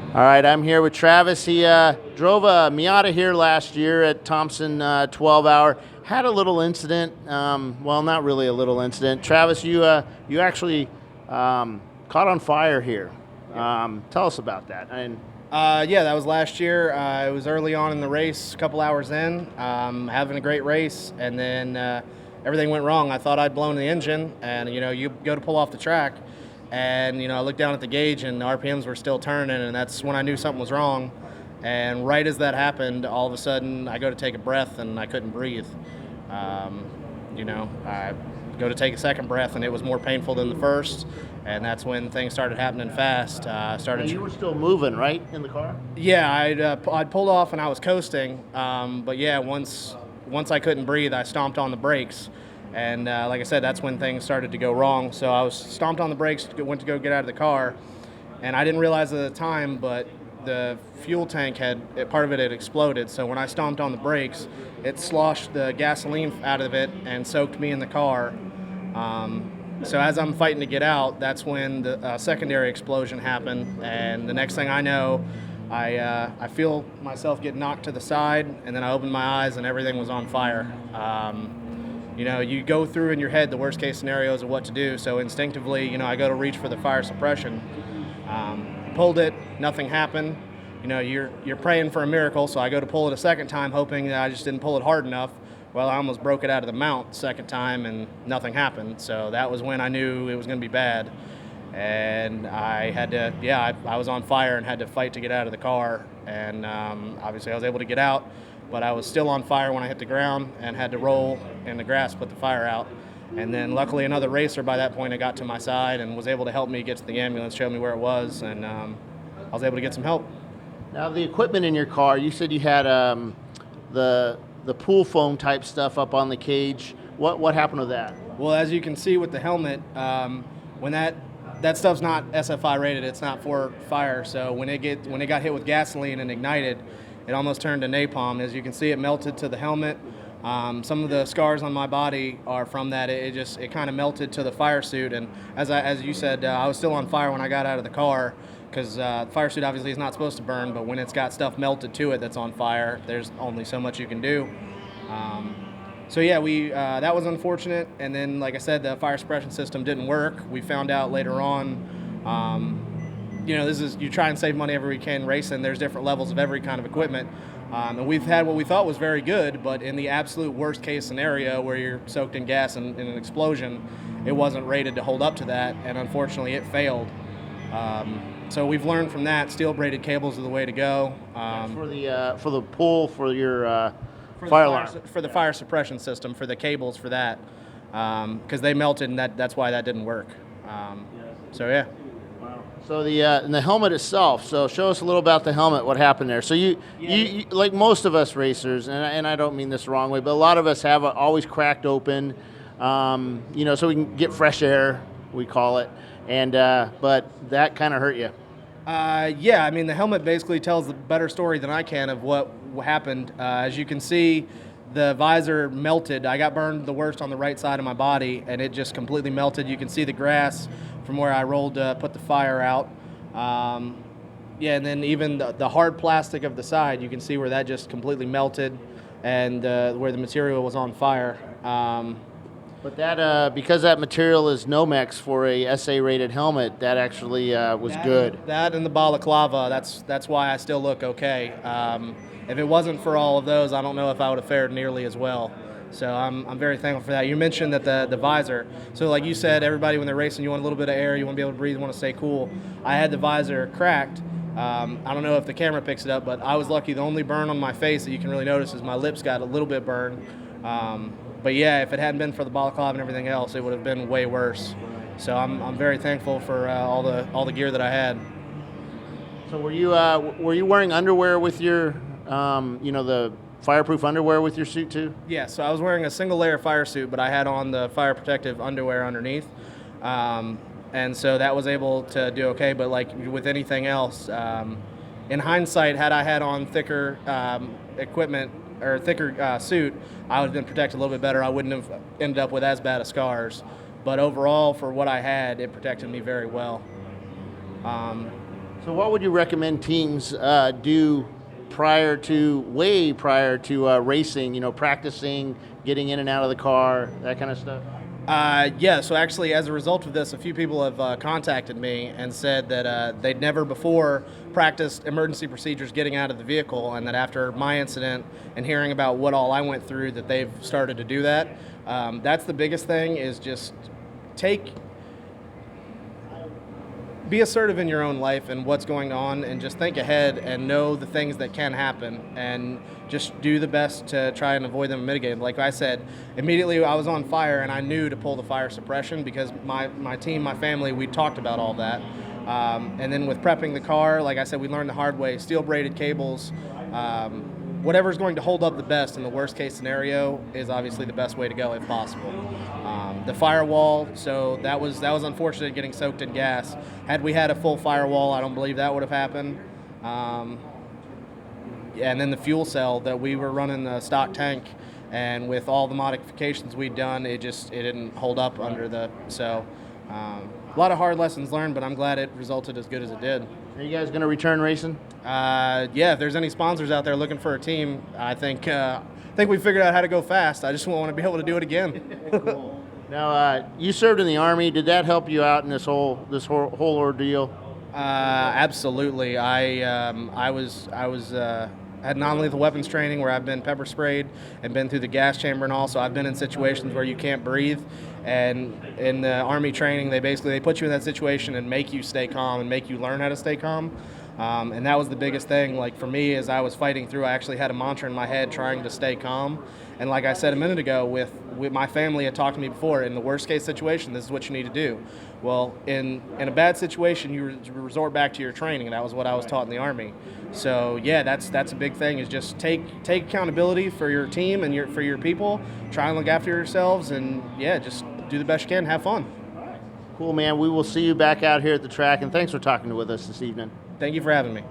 All right, I'm here with Travis. He drove a Miata here last year at Thompson 12 hour. Had a little incident. Well, not really a little incident. Travis, you actually caught on fire here. Tell us about that. Yeah, that was last year. It was early on in the race, a couple hours in, having a great race, and then everything went wrong. I thought I'd blown the engine, and you go to pull off the track, and I looked down at the gauge, and the RPMs were still turning, and that's when I knew something was wrong. And right as that happened, all of a sudden, I go to take a breath, and I couldn't breathe. I go to take a second breath, and it was more painful than the first. And that's when things started happening fast. You were still moving, right, in the car? Yeah, I'd pulled off and I was coasting. But yeah, once I couldn't breathe, I stomped on the brakes. And like I said, that's when things started to go wrong. So I was stomped on the brakes, went to go get out of the car, and I didn't realize at the time, but the fuel tank part of it had exploded. So when I stomped on the brakes, it sloshed the gasoline out of it and soaked me in the car. So as I'm fighting to get out, that's when the secondary explosion happened, and the next thing I know, I feel myself get knocked to the side, and then I opened my eyes, and everything was on fire. You go through in your head the worst case scenarios of what to do, so instinctively, I go to reach for the fire suppression. Pulled it, nothing happened. You're praying for a miracle, so I go to pull it a second time, hoping that I just didn't pull it hard enough. Well, I almost broke it out of the mount second time, and nothing happened. So that was when I knew it was going to be bad. And I had to, I was on fire and had to fight to get out of the car. And obviously I was able to get out, but I was still on fire when I hit the ground and had to roll in the grass, put the fire out. And then luckily another racer by that point had got to my side and was able to help me get to the ambulance, show me where it was, and I was able to get some help. Now, the equipment in your car, you said you had the pool foam type stuff up on the cage. What happened with that? Well, as you can see with the helmet, when that stuff's not SFI rated, it's not for fire. So when it got hit with gasoline and ignited, it almost turned to napalm. As you can see, it melted to the helmet. Some of the scars on my body are from that. It kind of melted to the fire suit. And as you said, I was still on fire when I got out of the car, because the fire suit obviously is not supposed to burn, but when it's got stuff melted to it that's on fire, there's only so much you can do. So yeah, that was unfortunate. And then, like I said, the fire suppression system didn't work. We found out later on. You try and save money every weekend racing. There's different levels of every kind of equipment. And we've had what we thought was very good, but in the absolute worst case scenario where you're soaked in gas and in an explosion, it wasn't rated to hold up to that, and unfortunately it failed. So we've learned from that. Steel braided cables are the way to go. For the pull for your fire alarm. For the fire suppression system, for the cables for that, because they melted, and that's why that didn't work. So yeah. Wow. So and the helmet itself. So show us a little about the helmet. What happened there? So you like most of us racers, and I don't mean this the wrong way, but a lot of us have always cracked open, so we can get fresh air, we call it, and but that kind of hurt you. Yeah, I mean, the helmet basically tells the better story than I can of what happened. As you can see, the visor melted. I got burned the worst on the right side of my body, and it just completely melted. You can see the grass from where I rolled to put the fire out. And then even the hard plastic of the side, you can see where that just completely melted, and where the material was on fire. But that, because that material is Nomex for a SA-rated helmet, that actually was good. That and the balaclava, that's why I still look okay. If it wasn't for all of those, I don't know if I would have fared nearly as well. So I'm very thankful for that. You mentioned that the visor. So like you said, everybody when they're racing, you want a little bit of air, you want to be able to breathe, you want to stay cool. I had the visor cracked. I don't know if the camera picks it up, but I was lucky. The only burn on my face that you can really notice is my lips got a little bit burned. But yeah, if it hadn't been for the balaclava and everything else, it would have been way worse. So I'm very thankful for all the gear that I had. So were you wearing underwear with your the fireproof underwear with your suit too? Yeah, so I was wearing a single layer fire suit, but I had on the fire protective underwear underneath. And so that was able to do okay, but like with anything else, in hindsight, had I had on thicker equipment or thicker suit, I would have been protected a little bit better. I wouldn't have ended up with as bad of scars. But overall, for what I had, it protected me very well. So what would you recommend teams do way prior to racing, practicing, getting in and out of the car, that kind of stuff? Yeah, so actually, as a result of this, a few people have contacted me and said that they'd never before practiced emergency procedures getting out of the vehicle, and that after my incident and hearing about what all I went through, that they've started to do that. That's the biggest thing, is just be assertive in your own life and what's going on, and just think ahead and know the things that can happen, and just do the best to try and avoid them and mitigate them. Like I said, immediately I was on fire and I knew to pull the fire suppression, because my team, my family, we talked about all that. And then with prepping the car, like I said, we learned the hard way. Steel braided cables, whatever's going to hold up the best in the worst case scenario is obviously the best way to go if possible. The firewall, so that was unfortunate, getting soaked in gas. Had we had a full firewall, I don't believe that would have happened. And then the fuel cell, that we were running the stock tank, and with all the modifications we'd done, it didn't hold up under the, so a lot of hard lessons learned, but I'm glad it resulted as good as it did. Are you guys going to return racing? Yeah, if there's any sponsors out there looking for a team, I think we figured out how to go fast. I just want to be able to do it again. Cool. Now, you served in the Army. Did that help you out in this whole ordeal? Absolutely. I had non-lethal weapons training where I've been pepper sprayed and been through the gas chamber and all, so I've been in situations where you can't breathe. And in the Army training, they put you in that situation and make you stay calm and make you learn how to stay calm. And that was the biggest thing. Like for me, as I was fighting through, I actually had a mantra in my head trying to stay calm. And like I said a minute ago, with my family had talked to me before, in the worst case situation, this is what you need to do. Well, in a bad situation, you resort back to your training, and that was what I was taught in the Army. So yeah, that's a big thing, is just take accountability for your team and for your people. Try and look after yourselves, and yeah, just do the best you can. Have fun. Cool, man. We will see you back out here at the track, and thanks for talking with us this evening. Thank you for having me.